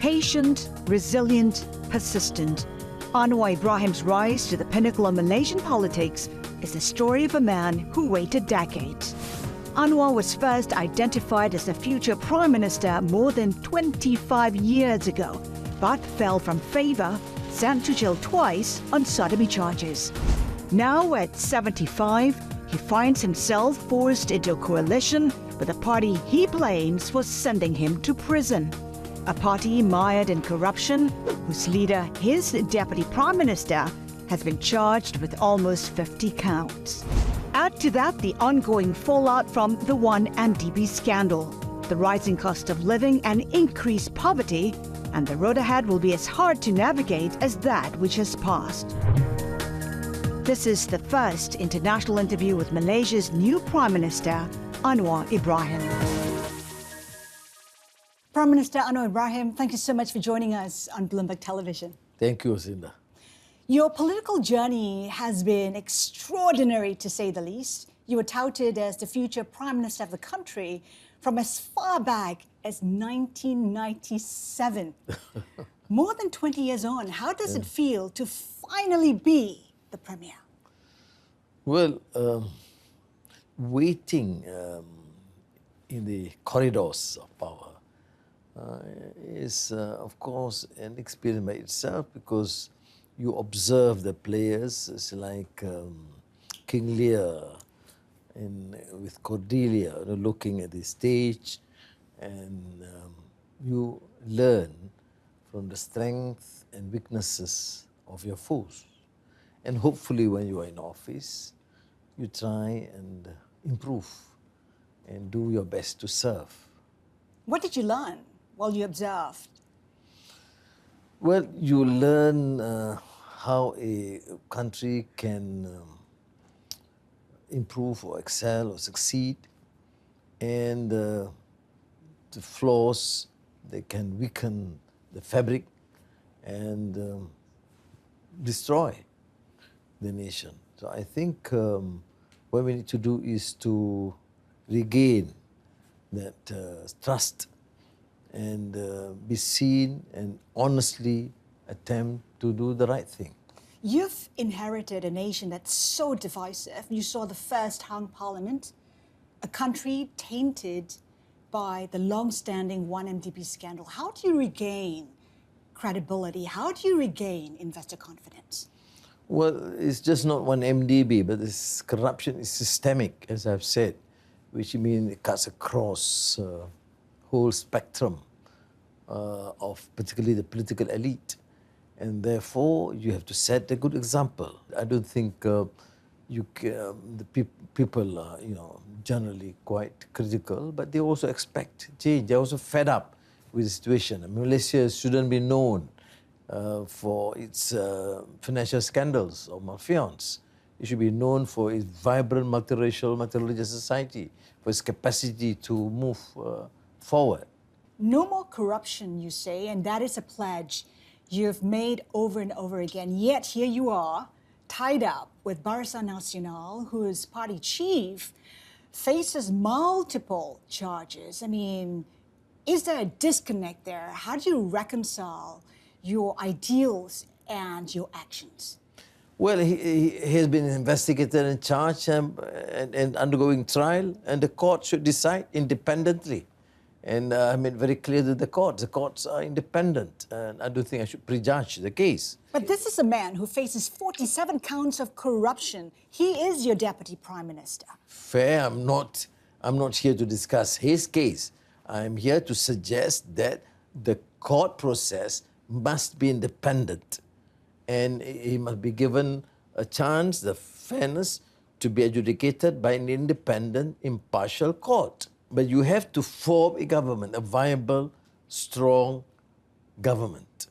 Patient, resilient, persistent. Anwar Ibrahim's rise to the pinnacle of Malaysian politics is the story of a man who waited decades. Anwar was first identified as the future Prime Minister more than 25 years ago, but fell from favour, sent to jail twice on sodomy charges. Now at 75, he finds himself forced into a coalition with a party he blames was sending him to prison. A party mired in corruption, whose leader, his Deputy Prime Minister, has been charged with almost 50 counts. Add to that the ongoing fallout from the 1MDB scandal, the rising cost of living and increased poverty, and the road ahead will be as hard to navigate as that which has passed. This is the first international interview with Malaysia's new Prime Minister, Anwar Ibrahim. Prime Minister Anwar Ibrahim, thank you so much for joining us on Bloomberg Television. Thank you, Haslinda. Your political journey has been extraordinary, to say the least. You were touted as the future Prime Minister of the country from as far back as 1997. More than 20 years on, how does it feel to finally be the Premier? Well, waiting in the corridors of power is, of course, an experience by itself, because you observe the players. It's like King Lear with Cordelia, looking at the stage, and you learn from the strengths and weaknesses of your foes. And hopefully when you are in office, you try and improve and do your best to serve. What did you learn while you observed? Well, you learn how a country can improve or excel or succeed, and the flaws, they can weaken the fabric and destroy the nation. So I think what we need to do is to regain that trust and be seen and honestly attempt to do the right thing. You've inherited a nation that's so divisive. You saw the first hung parliament, a country tainted by the long-standing 1MDB scandal. How do you regain credibility? How do you regain investor confidence? Well, it's just not 1MDB, but this corruption is systemic, as I've said, which means it cuts across whole spectrum of particularly the political elite. And therefore, you have to set a good example. I don't think the people are, generally quite critical, but they also expect change. They're also fed up with the situation. Malaysia shouldn't be known for its financial scandals or malfeasance. It should be known for its vibrant multiracial, multireligious society, for its capacity to move forward. No more corruption, you say, and that is a pledge you've made over and over again. Yet here you are, tied up with Barisan Nasional, whose party chief faces multiple charges. I mean, is there a disconnect there? How do you reconcile your ideals and your actions? Well, he has been investigated and charged and undergoing trial, and the court should decide independently. And I made very clear to the courts are independent, and I don't think I should prejudge the case. But this is a man who faces 47 counts of corruption. He is your Deputy Prime Minister. Fair, I'm not here to discuss his case. I'm here to suggest that the court process must be independent, and he must be given a chance, the fairness, to be adjudicated by an independent, impartial court. But you have to form a government, a viable, strong government.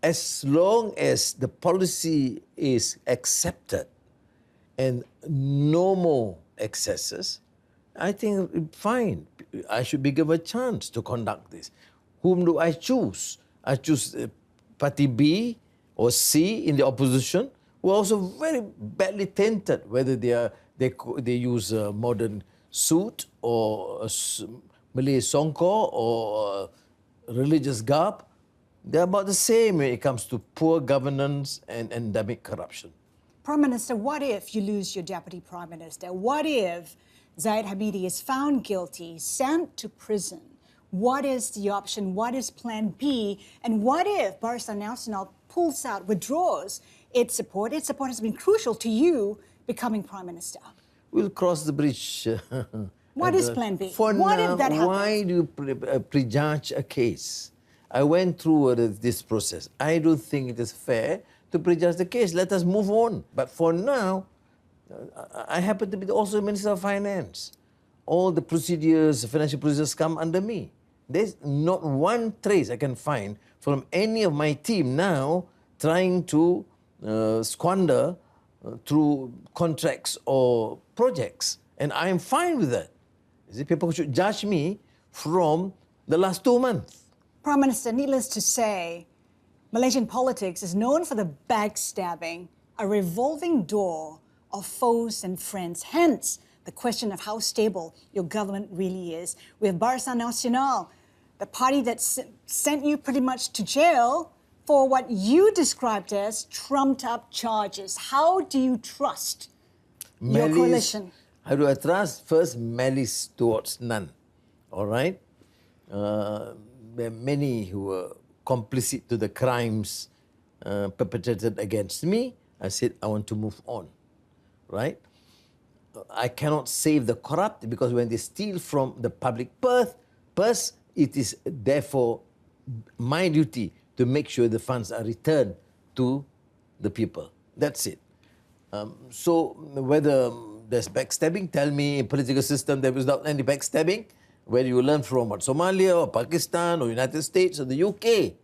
As long as the policy is accepted and no more excesses, I think fine. I should be given a chance to conduct this. Whom do I choose? I choose Party B or C in the opposition, who are also very badly tainted, whether they use a modern suit or a Malay songkor or religious garb They're about the same when it comes to poor governance and endemic corruption. Prime Minister, what if you lose your Deputy Prime Minister? What if Zahid Hamidi is found guilty, sent to prison? What is the option? What is Plan B? And what if Barisan Nasional pulls out, withdraws its support? Its support has been crucial to you becoming Prime Minister. We'll cross the bridge. What is Plan B? For What now, if that happens? why do you prejudge a case? I went through this process. I don't think it is fair to prejudge the case. Let us move on. But for now, I happen to be also Minister of Finance. All the procedures, financial procedures come under me. There's not one trace I can find from any of my team now trying to squander through contracts or projects. And I am fine with that. You see, people should judge me from the last 2 months. Prime Minister, needless to say, Malaysian politics is known for the backstabbing, a revolving door of foes and friends. Hence, the question of how stable your government really is. With Barisan Nasional, the party that sent you pretty much to jail for what you described as trumped-up charges. How do you trust your coalition? How do I trust? First, malice towards none. All right? There are many who were complicit to the crimes perpetrated against me. I said, I want to move on. Right? I cannot save the corrupt because when they steal from the public purse, it is therefore my duty to make sure the funds are returned to the people. That's it. So whether there's backstabbing, tell me in political system there was not any backstabbing, where you learn from what, Somalia or Pakistan or United States or the UK.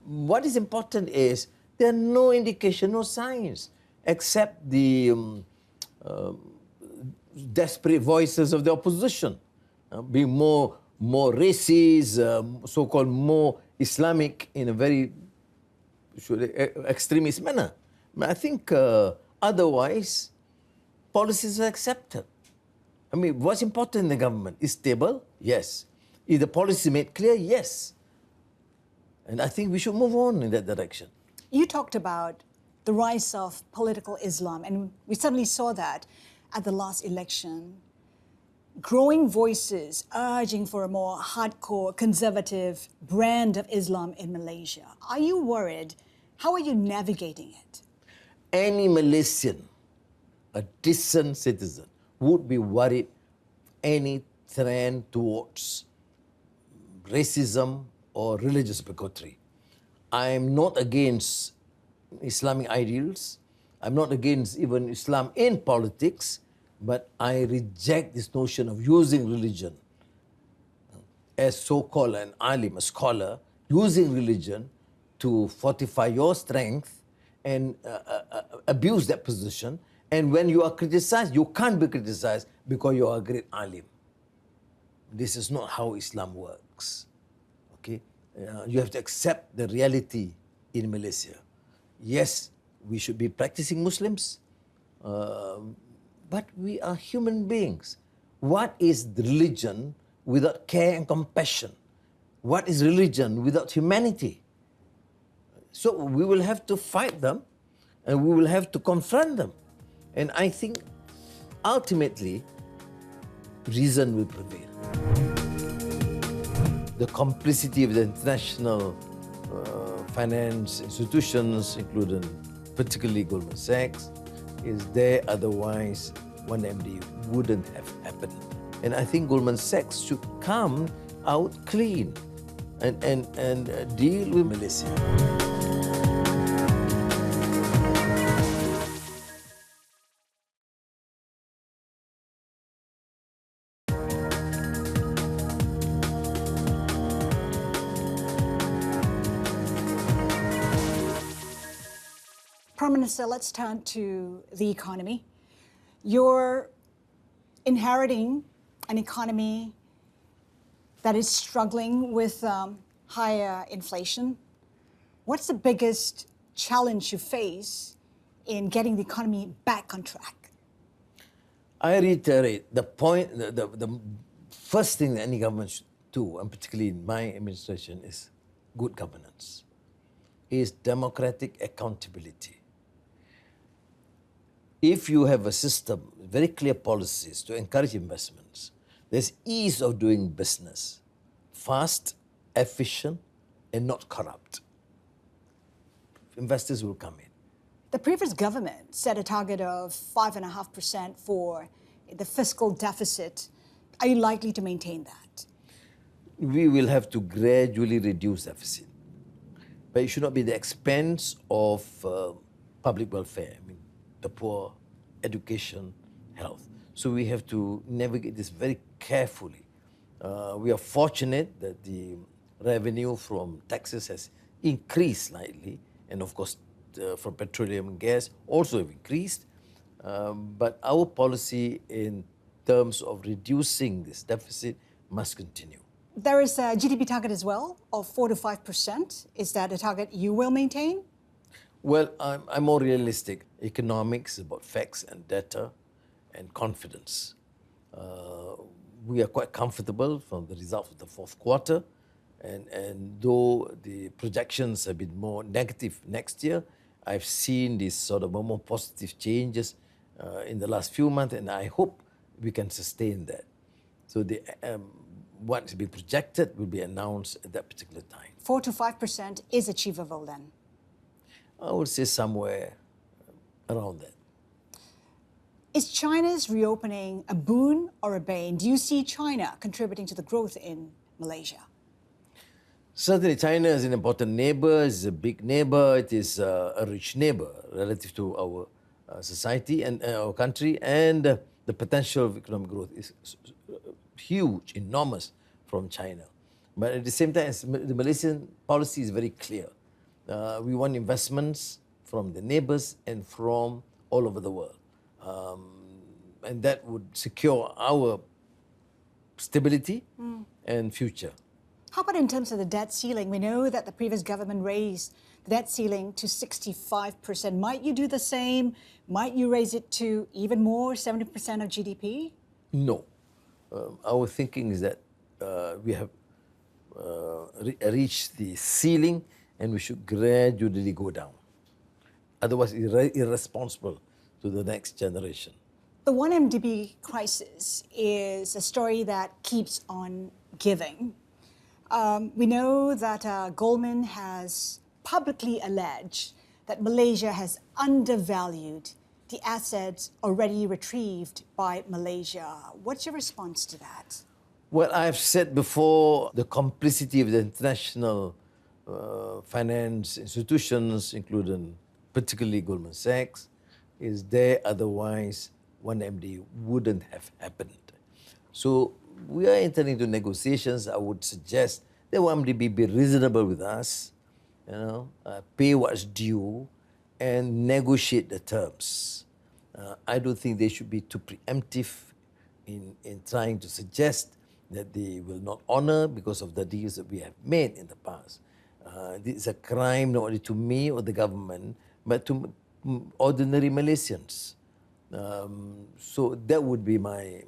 What is important is there are no indication, no signs, except the desperate voices of the opposition, being more racist, so-called more Islamic in a very extremist manner. I think otherwise, policies are accepted. I mean, what's important in the government is stable, yes. Is the policy made clear? Yes. And I think we should move on in that direction. You talked about the rise of political Islam, and we suddenly saw that at the last election. Growing voices urging for a more hardcore, conservative brand of Islam in Malaysia. Are you worried? How are you navigating it? Any Malaysian, a decent citizen, would be worried any trend towards racism or religious bigotry. I am not against Islamic ideals. I'm not against even Islam in politics, but I reject this notion of using religion as so-called an alim, a scholar, using religion to fortify your strength and abuse that position. And when you are criticized, you can't be criticized because you are a great alim. This is not how Islam works. Okay, you have to accept the reality in Malaysia. Yes, we should be practicing Muslims, but we are human beings. What is religion without care and compassion? What is religion without humanity? So we will have to fight them and we will have to confront them. And I think ultimately, reason will prevail. The complicity of the international finance institutions, including particularly Goldman Sachs, is there. Otherwise, one MD wouldn't have happened. And I think Goldman Sachs should come out clean and deal with Malaysia. Prime Minister, let's turn to the economy. You're inheriting an economy that is struggling with higher inflation. What's the biggest challenge you face in getting the economy back on track? I reiterate the point, the first thing that any government should do, and particularly in my administration, is good governance, is democratic accountability. If you have a system, very clear policies to encourage investments, there's ease of doing business, fast, efficient, and not corrupt. Investors will come in. The previous government set a target of 5.5% for the fiscal deficit. Are you likely to maintain that? We will have to gradually reduce deficit, but it should not be at the expense of public welfare. I mean, the poor, education, health. So we have to navigate this very carefully. We are fortunate that the revenue from taxes has increased slightly, and of course from petroleum and gas also have increased. But our policy in terms of reducing this deficit must continue. There is a GDP target as well of 4 to 5%. Is that a target you will maintain? Well, I'm more realistic. Economics is about facts and data and confidence. We are quite comfortable from the results of the fourth quarter. And though the projections have been more negative next year, I've seen these sort of more positive changes in the last few months, and I hope we can sustain that. So what is being projected will be announced at that particular time. 4 to 5% is achievable then? I would say somewhere around that. Is China's reopening a boon or a bane? Do you see China contributing to the growth in Malaysia? Certainly, China is an important neighbor, it's a big neighbor, it is a rich neighbor relative to our society and our country, and the potential of economic growth is huge, enormous from China. But at the same time, the Malaysian policy is very clear. We want investments from the neighbors and from all over the world. And that would secure our stability and future. How about in terms of the debt ceiling? We know that the previous government raised the debt ceiling to 65%. Might you do the same? Might you raise it to even more, 70% of GDP? No. Our thinking is that we have reached the ceiling and we should gradually go down. Otherwise, it's irresponsible to the next generation. The 1MDB crisis is a story that keeps on giving. We know that Goldman has publicly alleged that Malaysia has undervalued the assets already retrieved by Malaysia. What's your response to that? Well, I've said before, the complicity of the international finance institutions, including particularly Goldman Sachs, is there. Otherwise, 1MD wouldn't have happened. So we are entering into negotiations. I would suggest that 1MDB be reasonable with us, pay what's due, and negotiate the terms. I don't think they should be too preemptive in trying to suggest that they will not honor because of the deals that we have made in the past. This is a crime not only to me or the government, but to ordinary Malaysians. So that would be my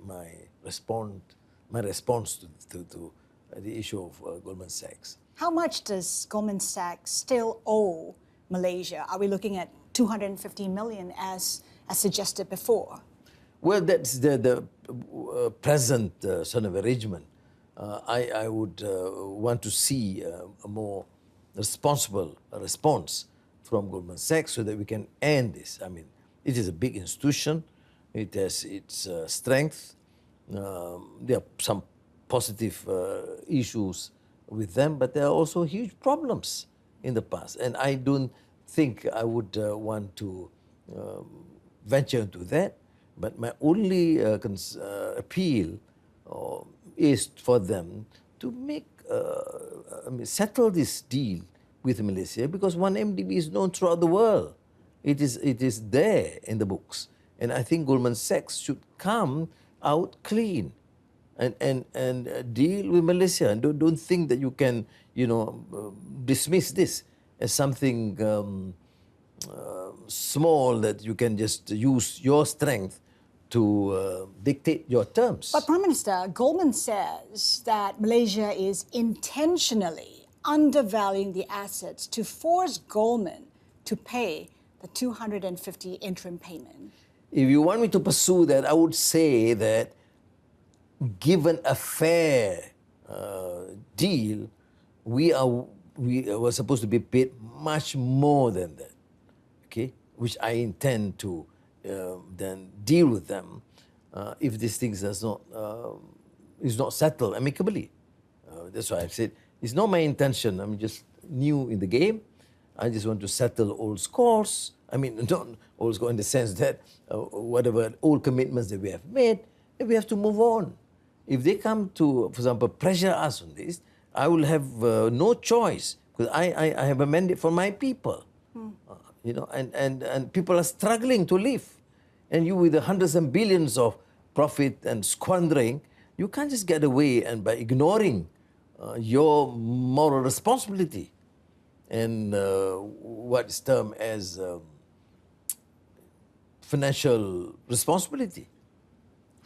response to the issue of Goldman Sachs. How much does Goldman Sachs still owe Malaysia? Are we looking at 250 million as suggested before? Well, that's the present sort of arrangement. I would want to see a more responsible response from Goldman Sachs so that we can end this. I mean, it is a big institution. It has its strength. There are some positive issues with them, but there are also huge problems in the past. And I don't think I would want to venture into that. But my only appeal is for them to make settle this deal with Malaysia, because 1MDB is known throughout the world. It is there in the books, and I think Goldman Sachs should come out clean and deal with Malaysia. And don't think that you can dismiss this as something small that you can just use your strength to dictate your terms. But Prime Minister, Goldman says that Malaysia is intentionally undervaluing the assets to force Goldman to pay the 250 interim payment? If you want me to pursue that, I would say that given a fair deal, we were supposed to be paid much more than that, okay? Which I intend to then deal with them if these things is not settled amicably. That's why I've said it's not my intention. I'm just new in the game. I just want to settle old scores. I mean, not old scores in the sense that whatever old commitments that we have made, we have to move on. If they come to, for example, pressure us on this, I will have no choice because I have a mandate for my people. And people are struggling to live. And you with the hundreds and billions of profit and squandering, you can't just get away and by ignoring your moral responsibility and what's termed as financial responsibility.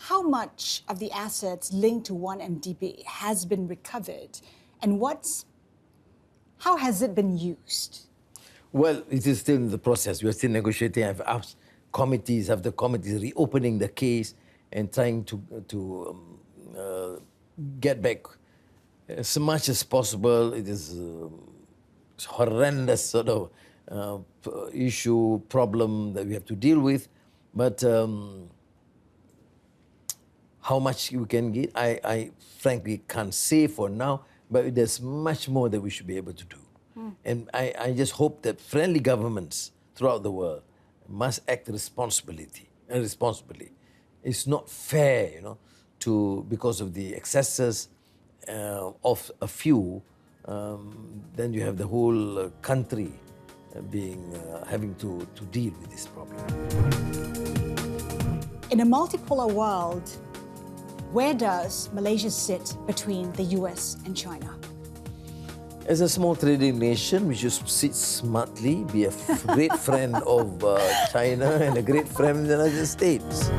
How much of the assets linked to 1MDB has been recovered, and how has it been used? Well, it is still in the process. We are still negotiating. I've asked committees after committees reopening the case and trying to get back as much as possible. It is horrendous sort of problem that we have to deal with. But how much you can get, I frankly can't say for now, but there's much more that we should be able to do. And I just hope that friendly governments throughout the world must act responsibly. It's not fair, because of the excesses of a few, then you have the whole country having to deal with this problem. In a multipolar world, where does Malaysia sit between the US and China? As a small trading nation, we should sit smartly, be a great friend of China and a great friend of the United States.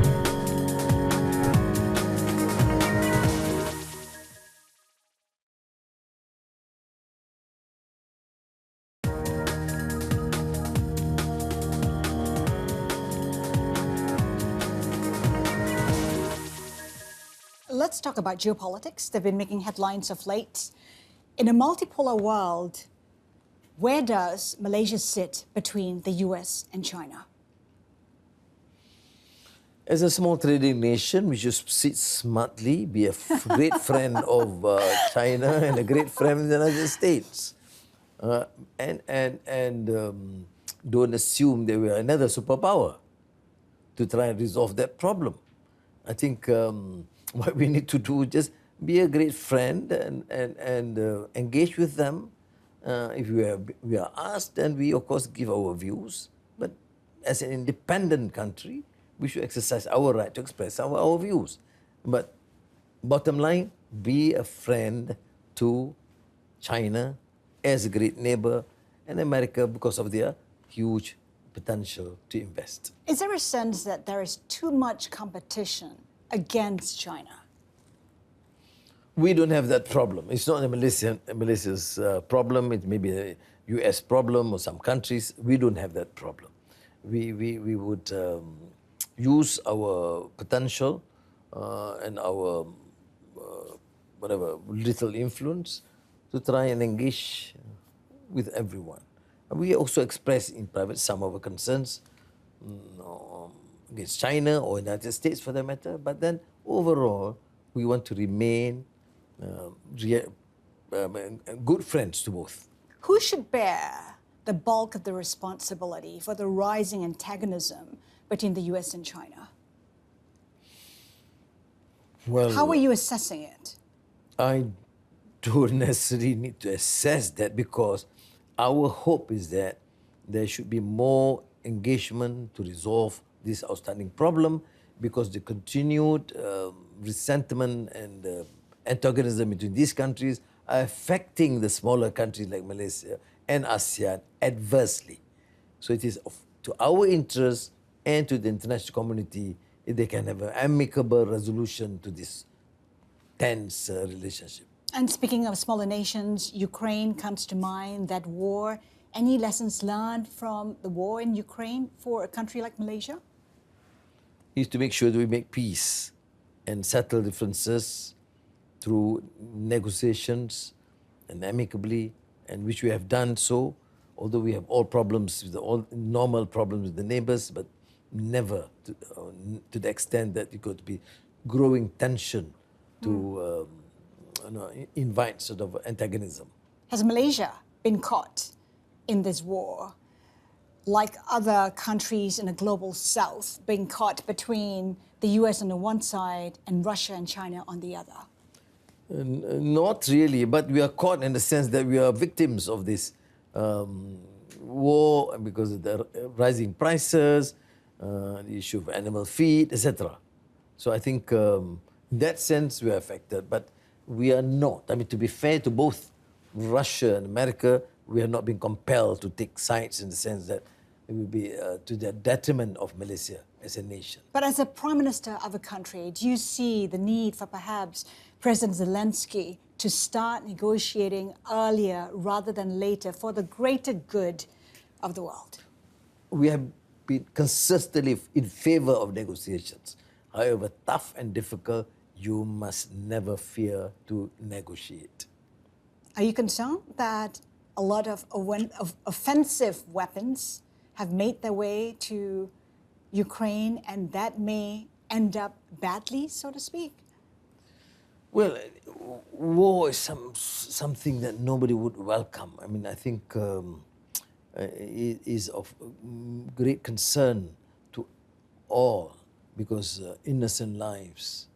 Let's talk about geopolitics. They've been making headlines of late. In a multipolar world, where does Malaysia sit between the US and China? As a small trading nation, we should sit smartly, be a great friend of China and a great friend of the United States. And don't assume that we are another superpower to try and resolve that problem. I think what we need to do is just be a great friend and engage with them. If we are asked, then we of course give our views. But as an independent country, we should exercise our right to express our views. But bottom line, be a friend to China as a great neighbor and America because of their huge potential to invest. Is there a sense that there is too much competition against China? We don't have that problem. It's not Malaysia's problem. It may be a US problem or some countries. We don't have that problem. We would use our potential and our whatever little influence to try and engage with everyone. And we also express in private some of our concerns against China or United States for that matter. But then overall, we want to remain good friends to both. Who should bear the bulk of the responsibility for the rising antagonism between the US and China? Well, how are you assessing it? I don't necessarily need to assess that because our hope is that there should be more engagement to resolve this outstanding problem because the continued resentment and antagonism between these countries are affecting the smaller countries like Malaysia and ASEAN adversely. So it is to our interest and to the international community if they can have an amicable resolution to this tense relationship. And speaking of smaller nations, Ukraine comes to mind, that war. Any lessons learned from the war in Ukraine for a country like Malaysia? Is to make sure that we make peace and settle differences through negotiations and amicably, and which we have done so, although we have all problems, all normal problems with the neighbors, but never to the extent that it could be growing tension to invite sort of antagonism. Has Malaysia been caught in this war, like other countries in the global south, being caught between the US on the one side and Russia and China on the other? Not really, but we are caught in the sense that we are victims of this war because of the rising prices, the issue of animal feed, etc. So I think in that sense we are affected, but we are not. I mean, to be fair to both Russia and America, we are not being compelled to take sides in the sense that it will be to the detriment of Malaysia as a nation. But as a prime minister of a country, do you see the need for perhaps President Zelensky to start negotiating earlier rather than later for the greater good of the world? We have been consistently in favor of negotiations. However tough and difficult, you must never fear to negotiate. Are you concerned that a lot of offensive weapons have made their way to Ukraine and that may end up badly, so to speak? Well, war is something that nobody would welcome. I mean, I think it is of great concern to all because innocent lives,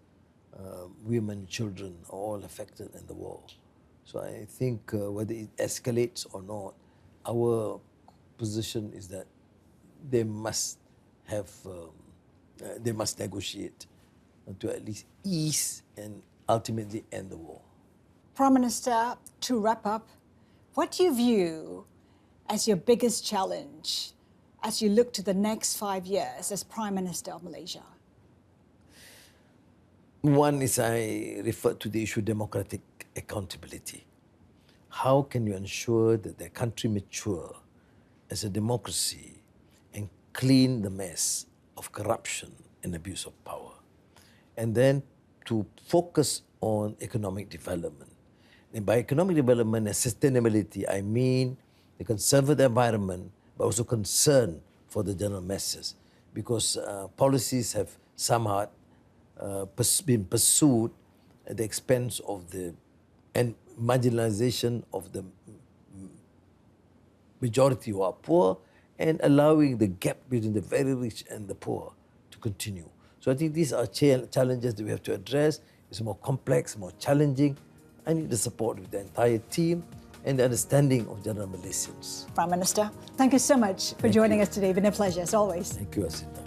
women, children are all affected in the war. So I think whether it escalates or not, our position is that they must negotiate to at least ease and ultimately end the war. Prime Minister, to wrap up, what do you view as your biggest challenge as you look to the next 5 years as Prime Minister of Malaysia? One is I refer to the issue of democratic accountability. How can you ensure that the country mature as a democracy and clean the mess of corruption and abuse of power? And then to focus on economic development. And by economic development and sustainability, I mean the concern for the environment, but also concern for the general masses, because policies have somehow been pursued at the expense of the marginalization of the majority who are poor and allowing the gap between the very rich and the poor to continue. So I think these are challenges that we have to address. It's more complex, more challenging. I need the support of the entire team and the understanding of general Malaysians. Prime Minister, thank you so much for joining us today. It's been a pleasure, as always. Thank you, Haslinda.